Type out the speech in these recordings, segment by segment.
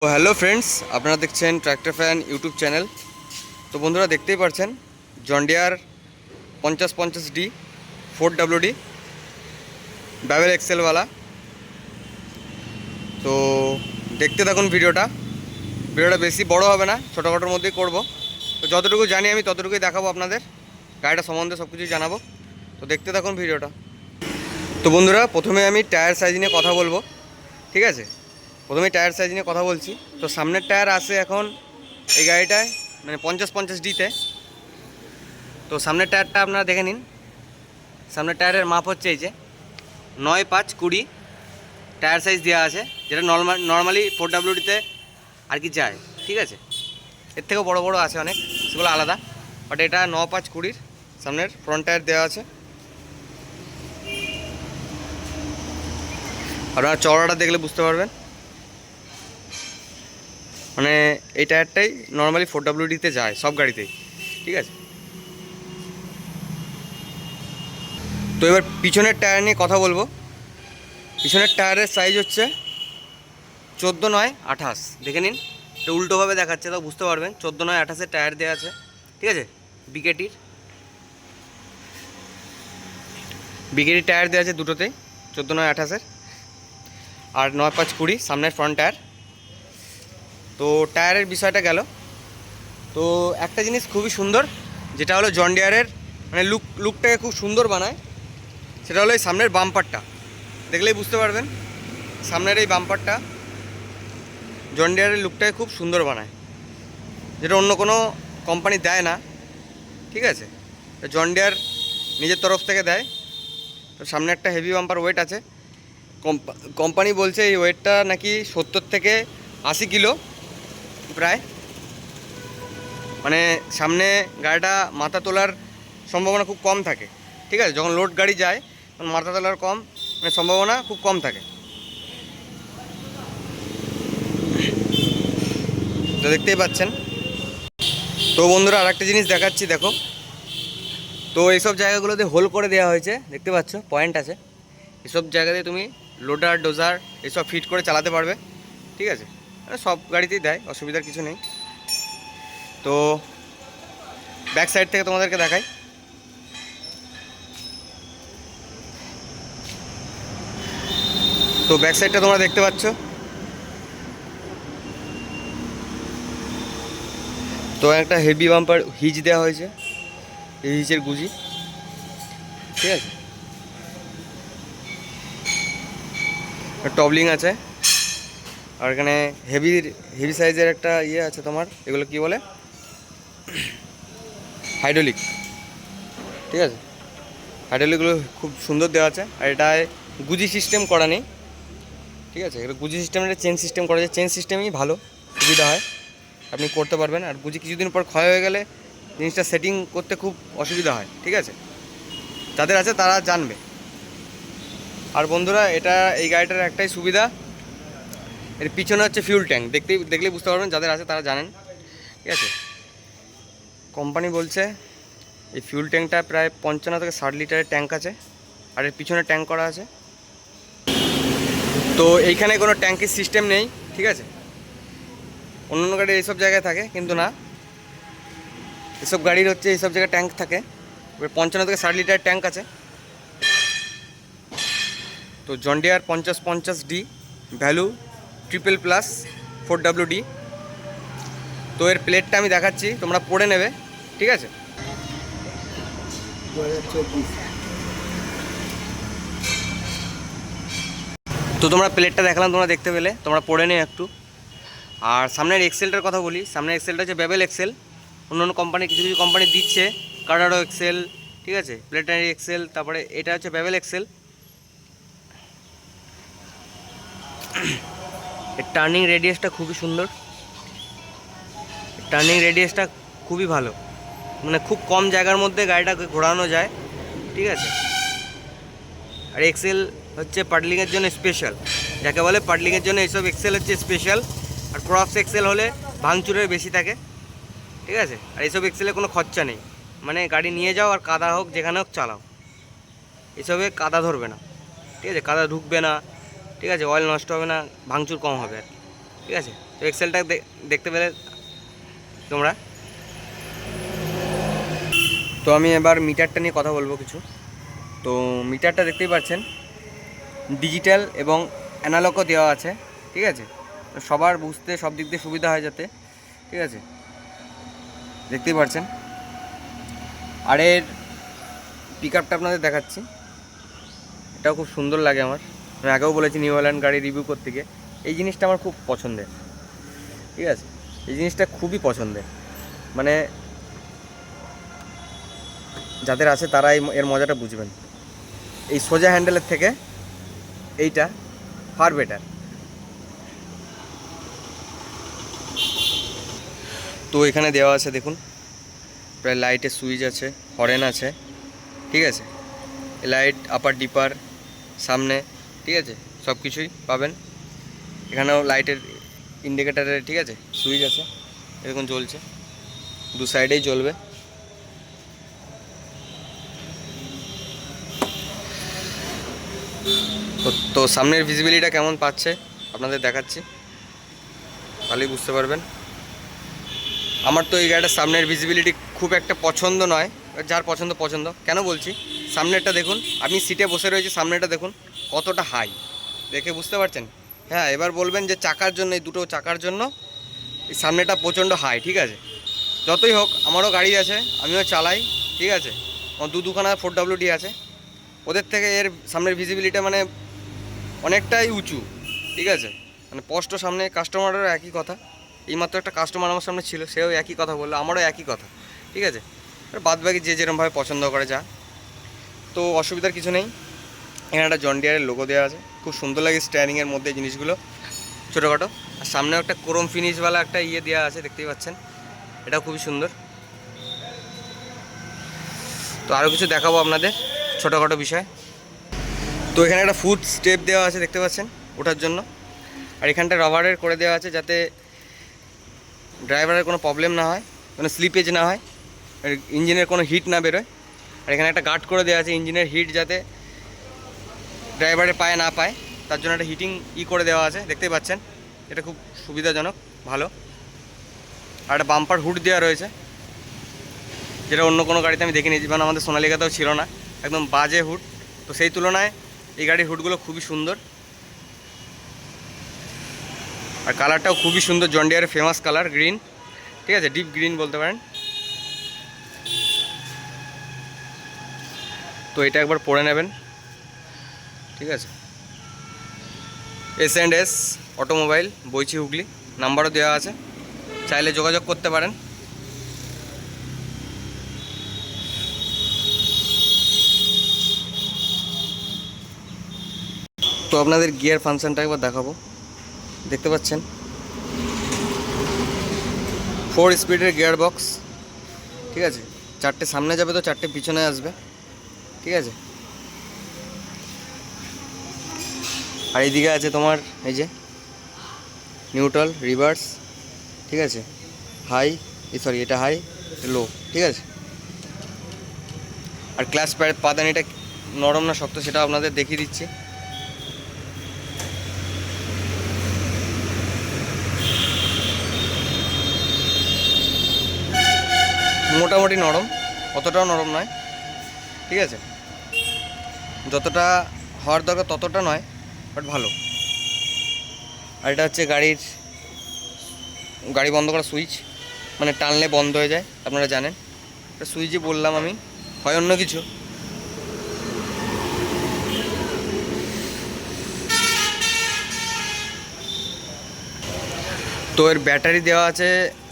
তো hello friends, আপনারা দেখছেন ট্র্যাক্টর ফ্যান ইউটিউব চ্যানেল। তো বন্ধুরা দেখতেই পাচ্ছেন John Deere 5050D 4WD double এক্সেলওয়ালা। তো দেখতে থাকুন ভিডিওটা বেশি বড় হবে না, ছোটোখাটোর মধ্যেই করব। তো যতটুকু জানি আমি ততটুকুই দেখাবো আপনাদের, গাড়িটা সম্বন্ধে সব কিছুই জানাবো। তো দেখতে থাকুন ভিডিওটা। তো বন্ধুরা প্রথমে আমি টায়ার সাইজ নিয়ে কথা বলবো, ঠিক আছে? প্রথমে টায়ার সাইজ নিয়ে কথা বলছি। তো সামনের টায়ার আছে এখন এই গাড়িটায় মানে 5050Dতে। তো সামনের টায়ারটা আপনারা দেখে নিন। সামনের টায়ারের মাপ হচ্ছে এই যে 9/5/20 টায়ার সাইজ দেওয়া আছে, যেটা নর্মালি 4WDতে আর কি যায়, ঠিক আছে? এর থেকেও বড় বড় আছে অনেক, সেগুলো আলাদা, বাট এটা 9/5/20 সামনের ফ্রন্ট টায়ার দেওয়া আছে। আপনারা চওড়াটা দেখলে বুঝতে পারবেন, মানে এই টায়ারটাই নর্মালি 4WDতে যায় সব গাড়িতেই, ঠিক আছে? তো এবার পিছনের টায়ার নিয়ে কথা বলবো। পিছনের টায়ারের সাইজ হচ্ছে 14/9/28। দেখে নিন, এটা উল্টোভাবে দেখাচ্ছে, তাও বুঝতে পারবেন 14/9/28 টায়ার দেওয়া আছে, ঠিক আছে? বিকেটির টায়ার দেওয়া আছে দুটোতেই 14/9/28, আর 9/5/20 সামনের ফ্রন্ট টায়ার। তো টায়ারের বিষয়টা গেল। তো একটা জিনিস খুবই সুন্দর, যেটা হলো জন ডিয়ারের মানে লুকটাকে খুব সুন্দর বানায়, সেটা হলো এই সামনের বাম্পারটা। দেখলেই বুঝতে পারবেন, সামনের এই বাম্পারটা জন ডিয়ারের লুকটাকে খুব সুন্দর বানায়, যেটা অন্য কোনো কোম্পানি দেয় না, ঠিক আছে? জন ডিয়ার নিজের তরফ থেকে দেয়। তো সামনে একটা হেভি বাম্পার ওয়েট আছে, কোম্পানি বলছে এই ওয়েটটা নাকি 70 থেকে 80 কিলো প্রায়। মানে সামনে গাড়িটা মাথা তোলার সম্ভাবনা খুব কম থাকে, ঠিক আছে? যখন লোড গাড়ি যায় তখন মাথা তোলার মানে সম্ভাবনা খুব কম থাকে। তো দেখতেই পাচ্ছেন। তো বন্ধুরা আরেকটা জিনিস দেখাচ্ছি, দেখো। তো এইসব জায়গাগুলোতে হোল করে দেওয়া হয়েছে, দেখতে পাচ্ছ পয়েন্ট আছে। এসব জায়গাতে তুমি লোডার ডোজার এসব ফিট করে চালাতে পারবে, ঠিক আছে? সব গাড়িতেই দেয়, অসুবিধার কিছু নেই। তো ব্যাক সাইড থেকে তোমাদেরকে দেখাই। তো ব্যাক সাইডটা তোমরা দেখতে পাচ্ছ। তো একটা হেভি বাম্পার হিচ দেওয়া হয়েছে, এই হিচের গুজি, ঠিক আছে? টবলিং আছে, আর এখানে হেভি সাইজের একটা ইয়ে আছে তোমার, এগুলো কি বলে, হাইড্রোলিক, ঠিক আছে? হাইড্রোলিকগুলো খুব সুন্দর দেওয়া আছে। আর এটায় গুজি সিস্টেম করা নেই, ঠিক আছে? এটা গুজি সিস্টেম, এটা চেন সিস্টেম করা যায়। চেন সিস্টেমই ভালো, সুবিধা হয়, আপনি করতে পারবেন। আর গুজি কিছুদিন পর ক্ষয় হয়ে গেলে জিনিসটা সেটিং করতে খুব অসুবিধা হয়, ঠিক আছে? যাদের আছে তারা জানবে। আর বন্ধুরা এই গাড়িটার একটাই সুবিধা, এর পিছনে হচ্ছে ফিউল ট্যাঙ্ক। দেখলেই বুঝতে পারবেন, যাদের আছে তারা জানেন, ঠিক আছে? কোম্পানি বলছে এই ফিউল ট্যাঙ্কটা প্রায় 55 থেকে 60 লিটারের ট্যাঙ্ক আছে, আর এর পিছনে ট্যাঙ্ক করা আছে। তো এইখানে কোনো ট্যাঙ্কের সিস্টেম নেই, ঠিক আছে? অন্য গাড়ি এইসব জায়গায় থাকে, কিন্তু না, এসব গাড়ির হচ্ছে এইসব জায়গায় ট্যাঙ্ক থাকে। 55 থেকে 60 লিটারের ট্যাঙ্ক আছে। তো John Deere 5050D value plus 4WD। তো এর প্লেটটা আমি দেখাচ্ছি, তোমরা পড়ে নেবে, ঠিক আছে? 2024। তো তোমরা প্লেটটা দেখালাম, তোমরা দেখতে পেলে, তোমরা পড়ে নিও একটু। আর সামনের এক্সেলটার কথা বলি। সামনের এক্সেলটা হচ্ছে বেবেল এক্সেল। অন্য কোম্পানি কিছু কোম্পানি দিচ্ছে কার্ডারো এক্সেল, ঠিক আছে? প্লেটারি এক্সেল, তারপরে এটা হচ্ছে বেবেল এক্সেল। এর টার্নিং রেডিয়াসটা খুবই সুন্দর, টার্নিং রেডিয়াসটা খুবই ভালো, মানে খুব কম জায়গার মধ্যে গাড়িটাকে ঘোরানো যায়, ঠিক আছে? আর এক্সেল হচ্ছে পাডলিংয়ের জন্য স্পেশাল, যাকে বলে পাডলিংয়ের জন্য এইসব এক্সেল হচ্ছে স্পেশাল। আর ক্রস এক্সেল হলে ভাঙচুরের বেশি থাকে, ঠিক আছে? আর এইসব এক্সেলে কোনো খরচা নেই, মানে গাড়ি নিয়ে যাও আর কাদা হোক যেখানে হোক চালাও, এসবে কাদা ধরবে না, ঠিক আছে? কাদা ঢুকবে না, ঠিক আছে? অয়েল নষ্ট হবে না, ভাঙচুর কম হবে আর, ঠিক আছে? তো এক্সেলটা দেখতে পেলে তোমরা। তো আমি এবার মিটারটা নিয়ে কথা বলবো কিছু। তো মিটারটা দেখতেই পাচ্ছেন ডিজিটাল এবং অ্যানালগও দেওয়া আছে, ঠিক আছে, সবার বুঝতে সব দিক দিয়ে সুবিধা হয় যাতে, ঠিক আছে, দেখতেই পাচ্ছেন। আর এর পিক আপটা আপনাদের দেখাচ্ছি, এটাও খুব সুন্দর লাগে আমার। আমি আগেও বলেছি নিউ হল্যান্ড গাড়ি রিভিউ করতে গিয়ে এই জিনিসটা আমার খুব পছন্দের, ঠিক আছে, এই জিনিসটা খুবই পছন্দের। মানে যাদের আছে তারাই এর মজাটা বুঝবেন। এই সোজা হ্যান্ডেলের থেকে এইটা ফার বেটার। তো এখানে দেওয়া আছে দেখুন, প্রায় লাইটের সুইচ আছে, হরেন আছে, ঠিক আছে, লাইট আপার ডিপার সামনে, ঠিক আছে, সব কিছুই পাবেন। এখানেও লাইটের ইন্ডিকেটারের, ঠিক আছে, সুইচ আছে, এরকম জ্বলছে, দু সাইডেই জ্বলবে। তো সামনের ভিজিবিলিটিটা কেমন পাচ্ছে আপনাদের দেখাচ্ছি, তাহলেই বুঝতে পারবেন। আমার তো এই গাড়িটার সামনের ভিজিবিলিটি খুব একটা পছন্দ নয়, যার পছন্দ পছন্দ। কেন বলছি, সামনেরটা দেখুন, আমি সিটে বসে রয়েছি, সামনেটা দেখুন কতটা হাই, দেখে বুঝতে পারছেন। হ্যাঁ, এবার বলবেন যে চাকার জন্য, এই দুটো চাকার জন্য এই সামনেটা প্রচণ্ড হাই, ঠিক আছে। যতই হোক আমারও গাড়ি আছে, আমিও চালাই, ঠিক আছে, আমার দুখানা 4WD আছে, ওদের থেকে এর সামনের ভিজিবিলিটিটা মানে অনেকটাই উঁচু, ঠিক আছে। মানে স্পষ্ট সামনে, কাস্টমারেরও একই কথা। এইমাত্র একটা কাস্টমার আমার সামনে ছিল, সেও একই কথা বললো, আমারও একই কথা, ঠিক আছে। বাদবাকি যে যেরকমভাবে পছন্দ করে যা, তো অসুবিধার কিছু নেই। এখানে একটা জন ডিয়ারের লোগো দেওয়া আছে, খুব সুন্দর লাগে স্ট্যান্ডিংয়ের মধ্যে জিনিসগুলো ছোটোখাটো। আর সামনেও একটা ক্রোম ফিনিশওয়ালা একটা ইয়ে দেওয়া আছে, দেখতেই পাচ্ছেন, এটাও খুবই সুন্দর। তো আরও কিছু দেখাবো আপনাদের ছোটোখাটো বিষয়। তো এখানে একটা ফুট স্টেপ দেওয়া আছে, দেখতে পাচ্ছেন, ওঠার জন্য। আর এখানটা রাবারের করে দেওয়া আছে যাতে ড্রাইভারের কোনো প্রবলেম না হয়, কোনো স্লিপেজ না হয়, ইঞ্জিনের কোনো হিট না বেরোয়। আর এখানে একটা গার্ড করে দেওয়া আছে ইঞ্জিনের হিট যাতে ড্রাইভারের পায়ে না পায়, তার জন্য একটা হিটিং করে দেওয়া আছে, দেখতেই পাচ্ছেন। এটা খুব সুবিধাজনক, ভালো। আর একটা বাম্পার হুড দেওয়া রয়েছে, যেটা অন্য কোনো গাড়িতে আমি দেখিনি, যেমন আমাদের সোনালিকাতেও ছিল না, একদম বাজে হুড। তো সেই তুলনায় এই গাড়ির হুডগুলো খুবই সুন্দর। আর কালারটাও খুবই সুন্দর, জন ডিয়ারের ফেমাস কালার গ্রিন, ঠিক আছে, ডিপ গ্রিন বলতে পারেন। তো এটা একবার পরে নেবেন, ঠিক আছে। S&S অটোমোবাইল, বইচি, হুগলি, নাম্বারও দেওয়া আছে, চাইলে যোগাযোগ করতে পারেন। তো আপনাদের গিয়ার ফাংশনটা একবার দেখাবো, দেখতে পাচ্ছেন 4 স্পিডের গিয়ার বক্স, ঠিক আছে, 4টে সামনে যাবে তো 4টে পিছনে আসবে, ঠিক আছে। আর এইদিকে আছে তোমার এই যে নিউট্রাল, রিভার্স, ঠিক আছে, হাই, সরি এটা হাই, লো, ঠিক আছে। আর ক্লাচ পাদানিটা নরম না শক্ত সেটা আপনাদের দেখিয়ে দিচ্ছি। মোটামুটি নরম, অতটাও নরম নয়, ঠিক আছে, যতটা হওয়ার দরকার ততটা নয়, বাট ভালো। আর এটা হচ্ছে গাড়ি বন্ধ করা সুইচ, মানে টানলে বন্ধ হয়ে যায়, আপনারা জানেন। এটা সুইচই বললাম আমি, হয় অন্য কিছু। তো এর ব্যাটারি দেওয়া আছে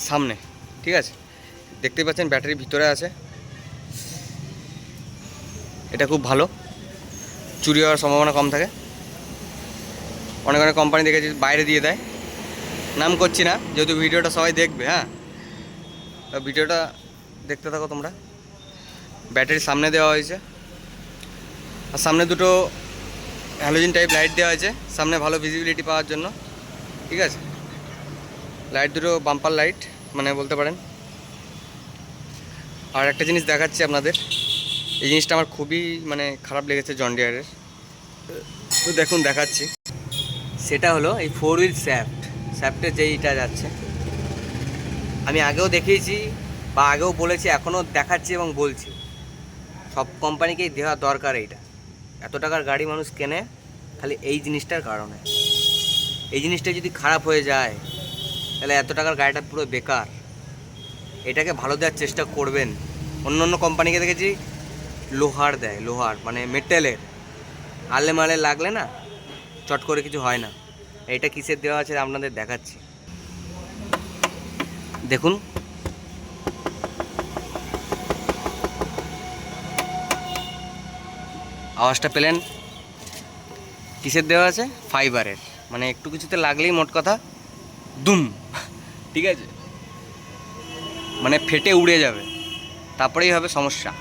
সামনে, ঠিক আছে, দেখতেই পাচ্ছেন ব্যাটারি ভিতরে আছে। এটা খুব ভালো, চুরি হওয়ার সম্ভাবনা কম থাকে। অনেক অনেক কোম্পানি দেখেছি বাইরে দিয়ে দেয়, নাম করছি না যেহেতু ভিডিওটা সবাই দেখবে। হ্যাঁ, ভিডিওটা দেখতে থাকো তোমরা। ব্যাটারি সামনে দেওয়া হয়েছে, আর সামনে দুটো হ্যালোজেন টাইপ লাইট দেওয়া হয়েছে সামনে ভালো ভিজিবিলিটি পাওয়ার জন্য, ঠিক আছে। লাইট দুটো বাম্পার লাইট মানে বলতে পারেন। আর একটা জিনিস দেখাচ্ছি আপনাদের, এই জিনিসটা আমার খুবই মানে খারাপ লেগেছে জন ডিয়ারের। তো দেখুন দেখাচ্ছি, সেটা হলো এই 4 হুইল শ্যাফট, স্যাপটে যেইটা যাচ্ছে, আমি আগেও দেখিয়েছি বা আগেও বলেছি, এখনও দেখাচ্ছি এবং বলছি, সব কোম্পানিকেই দেওয়া দরকার এইটা। এত টাকার গাড়ি মানুষ কেনে খালি এই জিনিসটার কারণে। এই জিনিসটা যদি খারাপ হয়ে যায় তাহলে এত টাকার গাড়িটা পুরো বেকার। এটাকে ভালো দেওয়ার চেষ্টা করবেন। অন্য অন্য কোম্পানিকে দেখেছি লোহার দেয়, লোহার মানে মেটেলের, আলে মালে লাগলে না চট করে কিছু হয় না। এটা কিসের দেওয়া আছে আপনাদের দেখাচ্ছি, দেখুন। আওয়াজটা পেলেন? কিসের দেওয়া আছে? ফাইবারের। মানে একটু কিছুতে লাগলেই মোট কথা দুম, ঠিক আছে, মানে ফেটে উড়ে যাবে, তারপরেই হবে সমস্যা,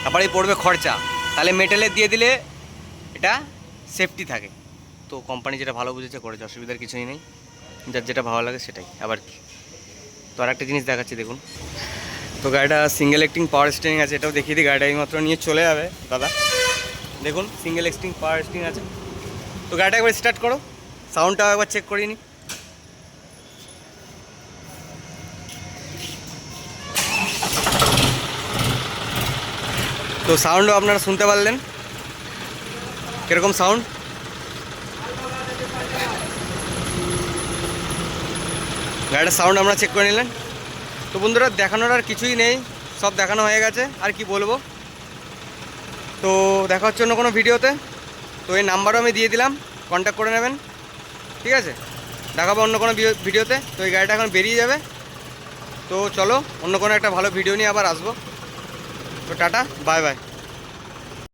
তারপরেই পড়বে খরচা। তাহলে মেটেলের দিয়ে দিলে এটা সেফটি থাকে। তো কোম্পানি যেটা ভালো বুঝেছে করেছে, অসুবিধার কিছুই নেই, যার যেটা ভালো লাগে সেটাই। আবার কি, তো আর একটা জিনিস দেখাচ্ছি দেখুন। তো গাড়িটা সিঙ্গেল অ্যাক্টিং পাওয়ার স্টিয়ারিং আছে, এটাও দেখিয়ে দিই। গাড়িটা এইমাত্র নিয়ে চলে যাবে দাদা, দেখুন সিঙ্গেল অ্যাক্টিং পাওয়ার স্টিয়ারিং আছে। তো গাড়িটা একবার স্টার্ট করো, সাউন্ডটাও একবার চেক করিয়ে নি। তো সাউন্ডও আপনারা শুনতে পারলেন কীরকম সাউন্ড। গাড়িটার সাউন্ড আমরা চেক করে নিলেন। তো বন্ধুরা, দেখানোর আর কিছুই নেই, সব দেখানো হয়ে গেছে, আর কি বলবো। তো দেখা হচ্ছে অন্য কোনো ভিডিওতে। তো এই নাম্বারও আমি দিয়ে দিলাম, কন্ট্যাক্ট করে নেবেন, ঠিক আছে। দেখাবো অন্য কোনো ভিডিওতে। তো এই গাড়িটা এখন বেরিয়ে যাবে। তো চলো অন্য কোনো একটা ভালো ভিডিও নিয়ে আবার আসবো। তো টাটা, বাই বাই।